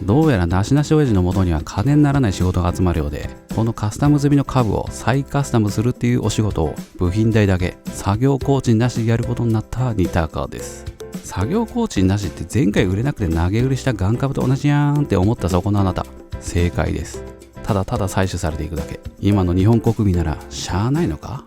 どうやらなしなし親父の元には金にならない仕事が集まるようで、このカスタム済みの下部を再カスタムするっていうお仕事を部品代だけ作業工賃なしでやることになったニタカです。作業工賃なしって前回売れなくて投げ売りしたガン株と同じやんって思ったそこのあなた、正解です。ただただ採取されていくだけ。今の日本国民ならしゃあないのか。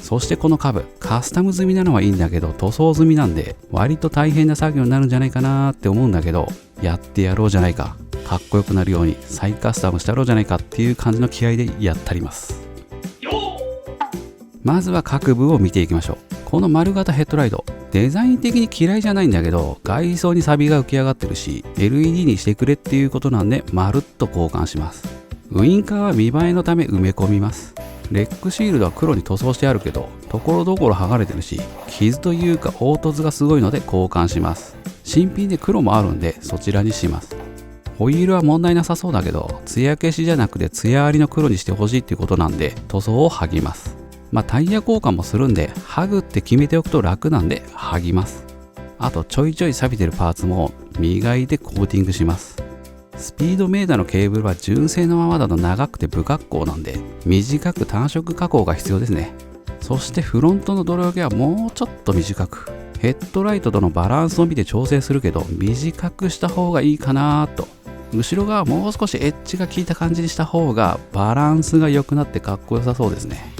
そしてこの株、カスタム済みなのはいいんだけど塗装済みなんで割と大変な作業になるんじゃないかなって思うんだけど、やってやろうじゃないか、かっこよくなるように再カスタムしたろうじゃないかっていう感じの気合でやったります。まずは各部を見ていきましょう。この丸型ヘッドライト、デザイン的に嫌いじゃないんだけど外装に錆が浮き上がってるし LED にしてくれっていうことなんでまるっと交換します。ウインカーは見栄えのため埋め込みます。レックシールドは黒に塗装してあるけどところどころ剥がれてるし傷というか凹凸がすごいので交換します。新品で黒もあるんでそちらにします。ホイールは問題なさそうだけど艶消しじゃなくて艶ありの黒にしてほしいっていうことなんで塗装を剥ぎます。タイヤ交換もするんで剥ぐって決めておくと楽なんで剥ぎます。あとちょいちょい錆びてるパーツも磨いてコーティングします。スピードメーターのケーブルは純正のままだと長くて不格好なんで短く単色加工が必要ですね。そしてフロントの泥よけはもうちょっと短く、ヘッドライトとのバランスを見て調整するけど短くした方がいいかなと。後ろ側はもう少しエッジが効いた感じにした方がバランスが良くなってかっこよさそうですね。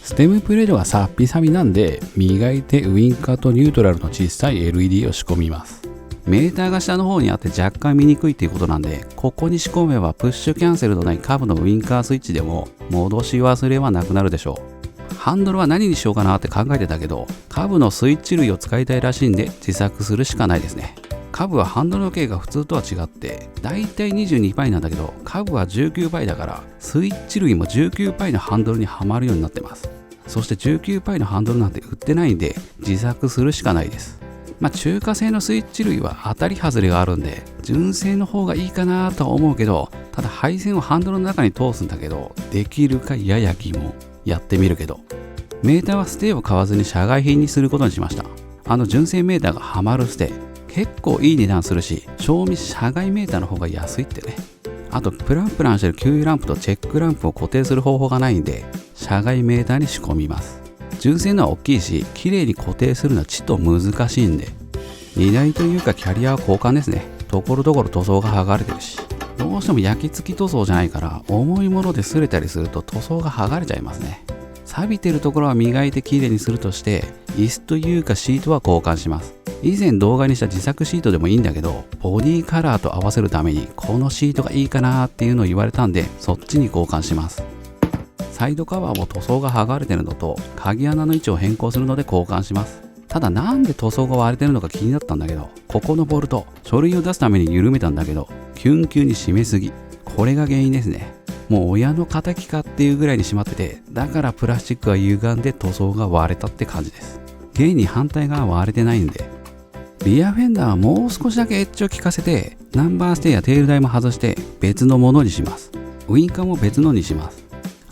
ステムプレートがさっぴさびなんで磨いてウインカーとニュートラルの小さい LED を仕込みます。メーターが下の方にあって若干見にくいっていうことなんでここに仕込めばプッシュキャンセルのないカブのウインカースイッチでも戻し忘れはなくなるでしょう。ハンドルは何にしようかなって考えてたけどカブのスイッチ類を使いたいらしいんで自作するしかないですね。カブはハンドルの径が普通とは違ってだいたい22パイなんだけどカブは19パイだからスイッチ類も19パイのハンドルにはまるようになってます。そして19パイのハンドルなんて売ってないんで自作するしかないです。中華製のスイッチ類は当たり外れがあるんで純正の方がいいかなとは思うけど、ただ配線をハンドルの中に通すんだけどできるかやや疑問。やってみるけどメーターはステを買わずに社外品にすることにしました。純正メーターがはまるステ結構いい値段するし賞味社外メーターの方が安いってね。あとプランプランしてる給油ランプとチェックランプを固定する方法がないんで社外メーターに仕込みます。純正のは大きいし綺麗に固定するのはちっと難しいんで荷台というかキャリアは交換ですね。ところどころ塗装が剥がれてるしどうしても焼き付き塗装じゃないから重いもので擦れたりすると塗装が剥がれちゃいますね。錆びてるところは磨いて綺麗にするとして椅子というかシートは交換します。以前動画にした自作シートでもいいんだけどボディカラーと合わせるためにこのシートがいいかなっていうのを言われたんでそっちに交換します。サイドカバーも塗装が剥がれてるのと鍵穴の位置を変更するので交換します。ただなんで塗装が割れてるのか気になったんだけどここのボルト書類を出すために緩めたんだけどキュンキュンに締めすぎ、これが原因ですね。もう親の敵かっていうぐらいに締まっててだからプラスチックが歪んで塗装が割れたって感じです。現に反対側は割れてないんで。リアフェンダーはもう少しだけエッジを効かせてナンバーステやテール台も外して別のものにします。ウインカーも別のにします。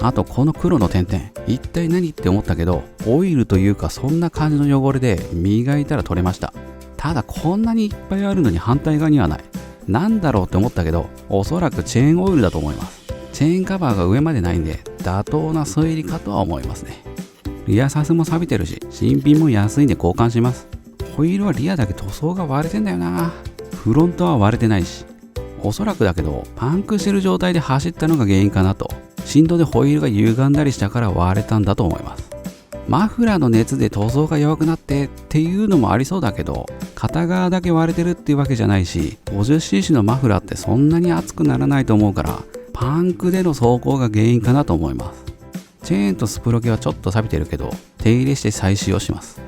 あとこの黒の点々一体何って思ったけどオイルというかそんな感じの汚れで磨いたら取れました。ただこんなにいっぱいあるのに反対側にはない。なんだろうって思ったけどおそらくチェーンオイルだと思います。チェーンカバーが上までないんで妥当な推理かとは思いますね。リアサスも錆びてるし新品も安いんで交換します。ホイールはリアだけ塗装が割れてんだよな。フロントは割れてないしおそらくだけどパンクしてる状態で走ったのが原因かなと。振動でホイールが歪んだりしたから割れたんだと思います。マフラーの熱で塗装が弱くなってっていうのもありそうだけど片側だけ割れてるっていうわけじゃないし 50cc のマフラーってそんなに熱くならないと思うからパンクでの走行が原因かなと思います。チェーンとスプロケはちょっと錆びてるけど手入れして再使用します。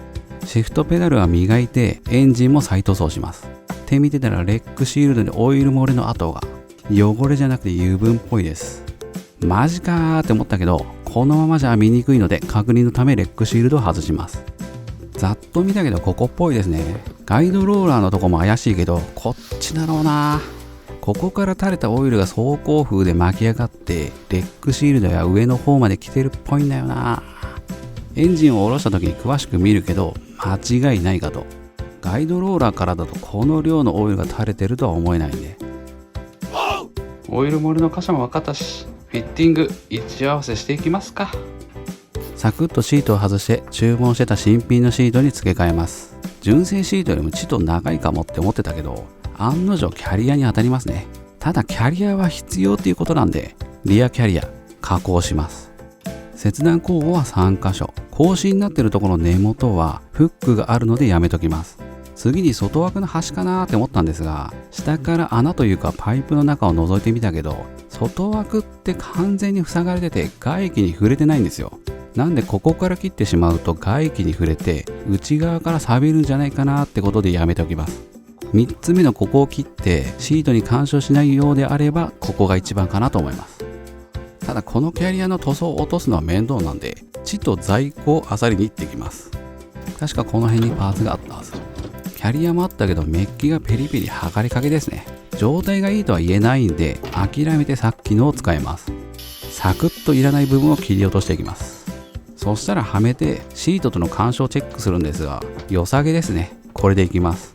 シフトペダルは磨いてエンジンも再塗装します。手見てたらレックシールドにオイル漏れの跡が汚れじゃなくて油分っぽいです。マジかーって思ったけどこのままじゃ見にくいので確認のためレックシールドを外します。ざっと見たけどここっぽいですね。ガイドローラーのとこも怪しいけどこっちだろうな。ここから垂れたオイルが走行風で巻き上がってレックシールドや上の方まで来てるっぽいんだよな。エンジンを下ろした時に詳しく見るけど間違いないかと。ガイドローラーからだとこの量のオイルが垂れてるとは思えないんでオイル漏れの箇所も分かったし、フィッティング位置合わせしていきますか。サクッとシートを外して注文してた新品のシートに付け替えます。純正シートよりもちと長いかもって思ってたけど、案の定キャリアに当たりますね。ただキャリアは必要っていうことなんで、リアキャリア加工します。切断工法は3箇所。格子になってるところの根元はフックがあるのでやめときます。次に外枠の端かなーって思ったんですが、下から穴というかパイプの中を覗いてみたけど、外枠って完全に塞がれてて外気に触れてないんですよ。なんでここから切ってしまうと外気に触れて内側から錆びるんじゃないかなってことでやめておきます。3つ目のここを切ってシートに干渉しないようであればここが一番かなと思います。ただこのキャリアの塗装を落とすのは面倒なんで、血と在庫を漁りに行ってきます。確かこの辺にパーツがあったはず。キャリアもあったけどメッキがペリペリ剥がれかけですね。状態がいいとは言えないんで諦めてさっきのを使います。サクッといらない部分を切り落としていきます。そしたらはめてシートとの干渉をチェックするんですが、良さげですね。これでいきます。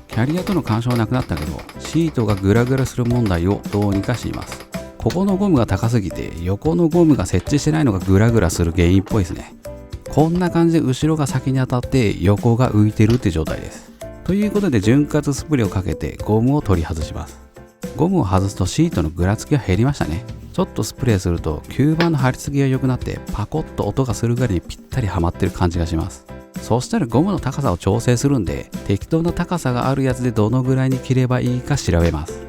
キャリアとの干渉はなくなったけど、シートがグラグラする問題をどうにかしています。ここのゴムが高すぎて横のゴムが設置してないのがグラグラする原因っぽいですね。こんな感じで後ろが先に当たって横が浮いてるって状態です。ということで潤滑スプレーをかけてゴムを取り外します。ゴムを外すとシートのぐらつきが減りましたね。ちょっとスプレーすると吸盤の張り付きが良くなってパコッと音がするぐらいにぴったりはまってる感じがします。そしたらゴムの高さを調整するんで、適当な高さがあるやつでどのぐらいに切ればいいか調べます。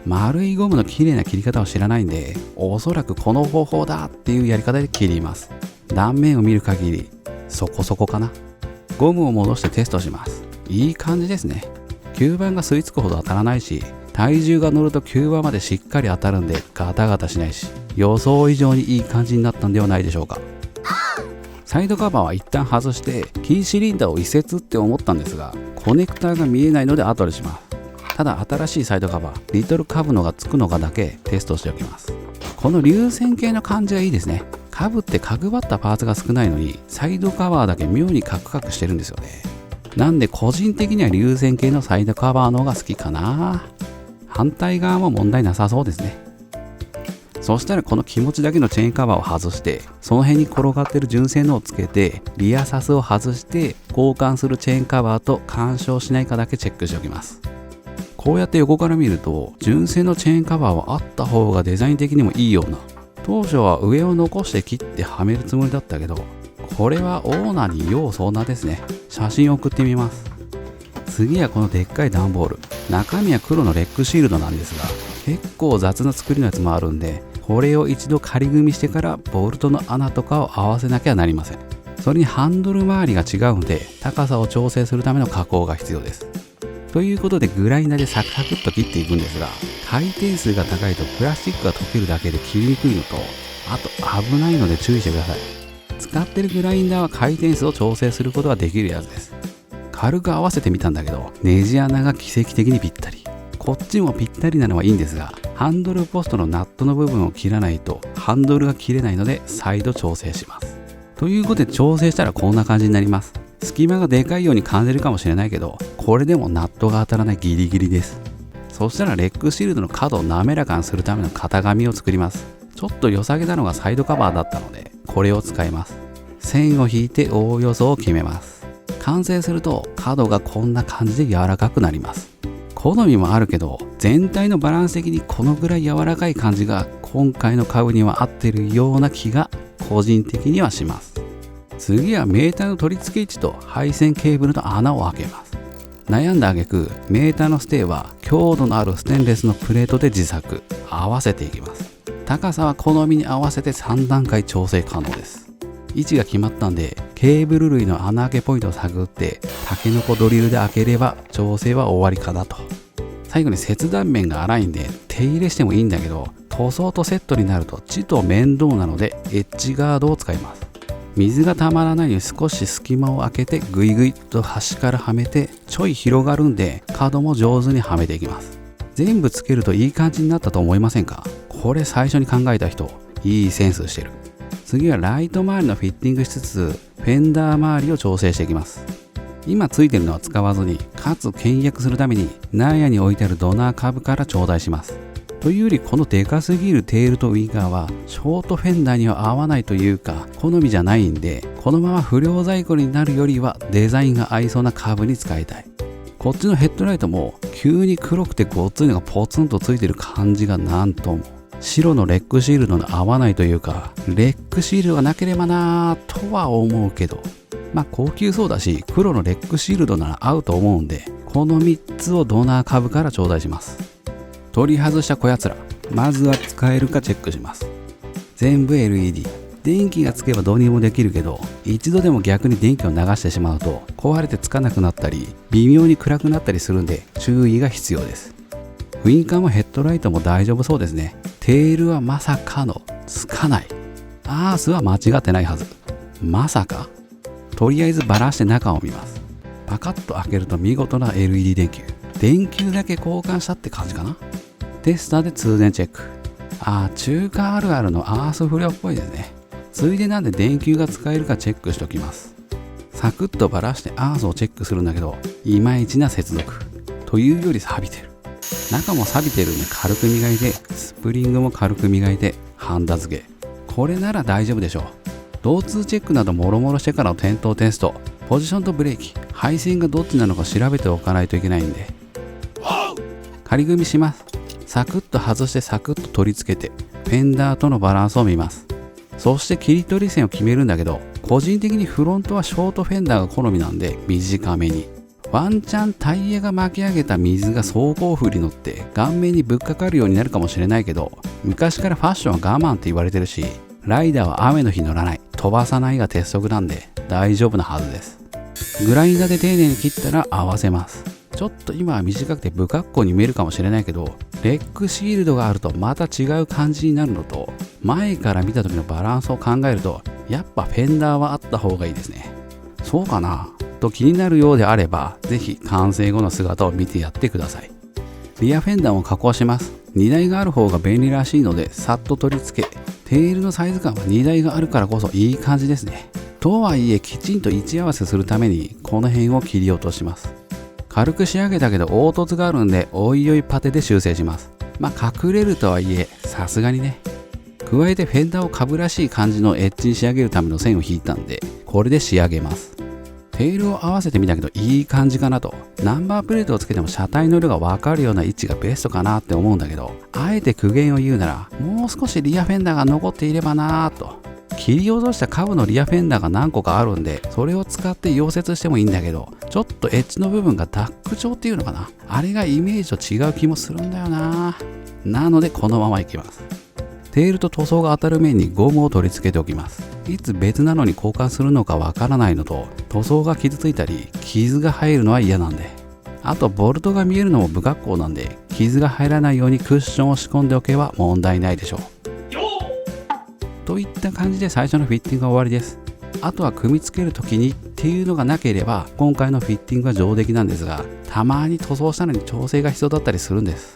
丸いゴムの綺麗な切り方を知らないんで、おそらくこの方法だっていうやり方で切ります。断面を見る限りそこそこかな。ゴムを戻してテストします。いい感じですね。吸盤が吸い付くほど当たらないし、体重が乗ると吸盤までしっかり当たるんでガタガタしないし、予想以上にいい感じになったんではないでしょうか。サイドカバーは一旦外してキーシリンダーを移設って思ったんですが、コネクターが見えないので後でします。ただ新しいサイドカバー、リトルカブのがつくのかだけテストしておきます。この流線形の感じがいいですね。カブって角張ったパーツが少ないのに、サイドカバーだけ妙にカクカクしてるんですよね。なんで個人的には流線形のサイドカバーの方が好きかな。反対側も問題なさそうですね。そしたらこの気持ちだけのチェーンカバーを外して、その辺に転がってる純正のをつけて、リアサスを外して交換するチェーンカバーと干渉しないかだけチェックしておきます。こうやって横から見ると純正のチェーンカバーはあった方がデザイン的にもいいような。当初は上を残して切ってはめるつもりだったけど、これはオーナーに要相談ですね。写真を送ってみます。次はこのでっかい段ボール。中身は黒のレッグシールドなんですが、結構雑な作りのやつもあるんで、これを一度仮組みしてからボルトの穴とかを合わせなきゃなりません。それにハンドル周りが違うので、高さを調整するための加工が必要です。ということでグラインダーでサクサクっと切っていくんですが、回転数が高いとプラスチックが溶けるだけで切りにくいのと、あと危ないので注意してください。使ってるグラインダーは回転数を調整することができるやつです。軽く合わせてみたんだけど、ネジ穴が奇跡的にぴったり。こっちもぴったりなのはいいんですが、ハンドルポストのナットの部分を切らないとハンドルが切れないので再度調整します。ということで調整したらこんな感じになります。隙間がでかいように感じるかもしれないけど、これでもナットが当たらないギリギリです。そしたらレッグシールドの角を滑らかにするための型紙を作ります。ちょっと良さげなのがサイドカバーだったので、これを使います。線を引いておおよそを決めます。完成すると角がこんな感じで柔らかくなります。好みもあるけど、全体のバランス的にこのぐらい柔らかい感じが今回の株には合ってるような気が個人的にはします。次はメーターの取り付け位置と配線ケーブルの穴を開けます。悩んだ挙句、メーターのステーは強度のあるステンレスのプレートで自作、合わせていきます。高さは好みに合わせて3段階調整可能です。位置が決まったんで、ケーブル類の穴開けポイントを探ってタケノコドリルで開ければ調整は終わりかなと。最後に切断面が粗いんで手入れしてもいいんだけど、塗装とセットになるとちと面倒なのでエッジガードを使います。水がたまらないように少し隙間を空けてグイグイと端からはめて、ちょい広がるんで角も上手にはめていきます。全部つけるといい感じになったと思いませんか？これ最初に考えた人、いいセンスしてる。次はライト周りのフィッティングしつつ、フェンダー周りを調整していきます。今ついてるのは使わずに、かつ倹約するために納屋に置いてあるドナー株から頂戴します。というよりこのでかすぎるテールとウィンカーはショートフェンダーには合わないというか好みじゃないんで、このまま不良在庫になるよりはデザインが合いそうな株に使いたい。こっちのヘッドライトも急に黒くてごっついのがポツンとついてる感じがなんとも。白のレッグシールドに合わないというか、レッグシールドがなければなぁとは思うけど、まあ高級そうだし黒のレッグシールドなら合うと思うんで、この3つをドナー株から頂戴します。取り外したこやつら、まずは使えるかチェックします。全部 LED。電気がつけばどうにもできるけど、一度でも逆に電気を流してしまうと壊れてつかなくなったり微妙に暗くなったりするんで注意が必要です。ウインカーもヘッドライトも大丈夫そうですね。テールはまさかのつかない。アースは間違ってないはず。まさか。とりあえずバラして中を見ます。パカッと開けると見事な LED 電球。電球だけ交換したって感じかな。テスターで通電チェック。中華あるあるのアース不良っぽいですね。ついでなんで電球が使えるかチェックしておきます。サクッとバラしてアースをチェックするんだけど、いまいちな接続。というより錆びてる。中も錆びてるんで軽く磨いて、スプリングも軽く磨いて、ハンダ付け。これなら大丈夫でしょう。導通チェックなどもろもろしてからの点灯テスト。ポジションとブレーキ、配線がどっちなのか調べておかないといけないんで。仮組みします。サクッと外してサクッと取り付けて、フェンダーとのバランスを見ます。そして切り取り線を決めるんだけど、個人的にフロントはショートフェンダーが好みなんで短めに。ワンチャンタイヤが巻き上げた水が走行風に乗って顔面にぶっかかるようになるかもしれないけど、昔からファッションは我慢って言われてるし、ライダーは雨の日乗らない、飛ばさないが鉄則なんで大丈夫なはずです。グラインダーで丁寧に切ったら合わせます。ちょっと今は短くて不格好に見えるかもしれないけど、レッグシールドがあるとまた違う感じになるのと、前から見た時のバランスを考えるとやっぱフェンダーはあった方がいいですね。そうかなと気になるようであれば、ぜひ完成後の姿を見てやってください。リアフェンダーも加工します。荷台がある方が便利らしいのでさっと取り付け、テールのサイズ感は荷台があるからこそいい感じですね。とはいえきちんと位置合わせするためにこの辺を切り落とします。軽く仕上げたけど凹凸があるんでおいおいパテで修正します。隠れるとはいえさすがにね。加えてフェンダーを株らしい感じのエッジに仕上げるための線を引いたんで、これで仕上げます。テールを合わせてみたけどいい感じかなと。ナンバープレートをつけても車体の色が分かるような位置がベストかなって思うんだけど、あえて苦言を言うならもう少しリアフェンダーが残っていればなぁと。切り落としたカブのリアフェンダーが何個かあるんで、それを使って溶接してもいいんだけど、ちょっとエッジの部分がダック調っていうのかな、あれがイメージと違う気もするんだよな。なのでこのままいきます。テールと塗装が当たる面にゴムを取り付けておきます。いつ別なのに交換するのかわからないのと、塗装が傷ついたり傷が入るのは嫌なんで、あとボルトが見えるのも不格好なんで、傷が入らないようにクッションを仕込んでおけば問題ないでしょう。といった感じで最初のフィッティングが終わりです。あとは組み付ける時にっていうのがなければ今回のフィッティングは上出来なんですが、たまに塗装したのに調整が必要だったりするんです。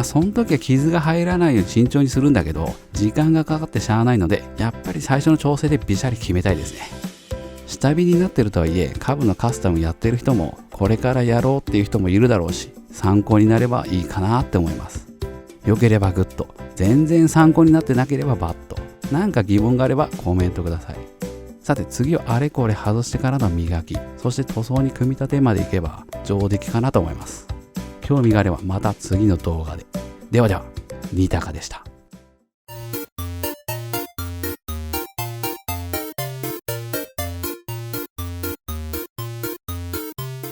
その時は傷が入らないように慎重にするんだけど、時間がかかってしゃあないので、やっぱり最初の調整でビシャリ決めたいですね。下火になってるとはいえ、カブのカスタムやってる人もこれからやろうっていう人もいるだろうし、参考になればいいかなって思います。良ければグッド、全然参考になってなければバッド。なんか疑問があればコメントください。さて次はあれこれ外してからの磨き、そして塗装に組み立てまでいけば上出来かなと思います。興味があればまた次の動画で。ではでは、ニタカでした。